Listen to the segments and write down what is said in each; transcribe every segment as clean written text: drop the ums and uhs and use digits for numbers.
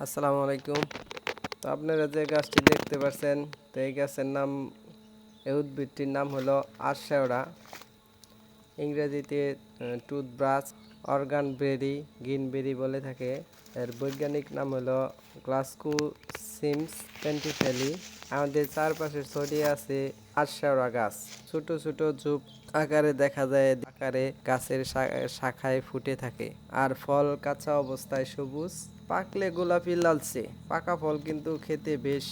আসসালামু আলাইকুম। তো আপনারা যে গাছটি দেখতে পাচ্ছেন, তো এই গাছের নাম, এই উদ্ভিদটির নাম হলো আরশেওড়া। ইংরেজিতে টুথব্রাশ, অর্গান বেরি, গ্রিন বেরি বলে থাকে। এর বৈজ্ঞানিক নাম হলো গ্লাস্কুসিমস পেন্টিফেলি। আমাদের চারপাশে ছড়িয়ে আছে আরশেওড়া গাছ। ছোট ছোট ঝোপ আকারে দেখা যায়, আকারে গাছের শাখায় ফুটে থাকে। আর ফল কাঁচা অবস্থায় সবুজ, পাকলে গোলাপি লালচে। পাকা ফল কিন্তু খেতে বেশ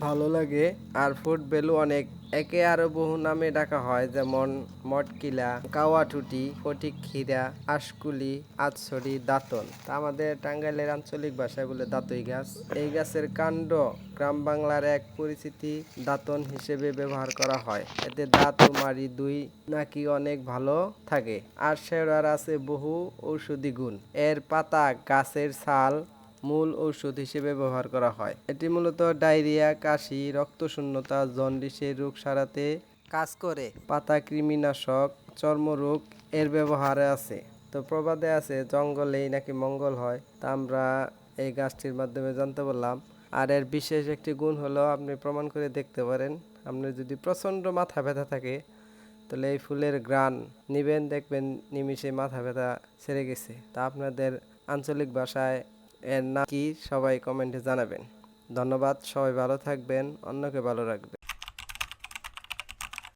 ভালো লাগে। আর ফুড ভ্যালু অনেক। একে আরো বহু নামে ডাকা হয়, যেমন মটকিলা, কাওয়াটুটি, ফটিক ক্ষীরা, আশকুলি, আতসরি, দাঁতন। তা আমাদের টাঙ্গাইলের আঞ্চলিক ভাষায় বলে দাঁতই গাছ। এই গাছের কাণ্ড গ্রাম বাংলার এক পরিচিতি দাঁতন হিসেবে ব্যবহার করা হয়। এতে দাঁত ও মাড়ি দুই নাকি অনেক ভালো থাকে। আর শেওড়ার আছে বহু ঔষধি গুণ। এর পাতা, গাছের ছাল মূল ঔষধ হিসেবে ব্যবহার করা হয়। এটি মূলত ডায়রিয়া, কাশি, রক্তশূন্যতা, জন্ডিসের রোগ সারাতে কাজ করে। পাতা কৃমিনাশক, চর্মরোগ এর ব্যবহারে আছে। তো প্রবাদে আছে, জঙ্গলেই নাকি মঙ্গল হয়। তা আমরা এই গাছটির মাধ্যমে জানতে পারলাম। আর এর বিশেষ একটি গুণ হলো, আপনি প্রমাণ করে দেখতে পারেন, আপনার যদি প্রচণ্ড মাথা ব্যথা থাকে, তাহলে এই ফুলের ঘ্রাণ নিবেন, দেখবেন নিমিষে মাথা ব্যথা সেরে গেছে। তা আপনাদের আঞ্চলিক ভাষায় এর নাম কি, সবাই কমেন্টে জানাবেন। ধন্যবাদ। সবাই ভালো থাকবেন, অন্যকে ভালো রাখবেন।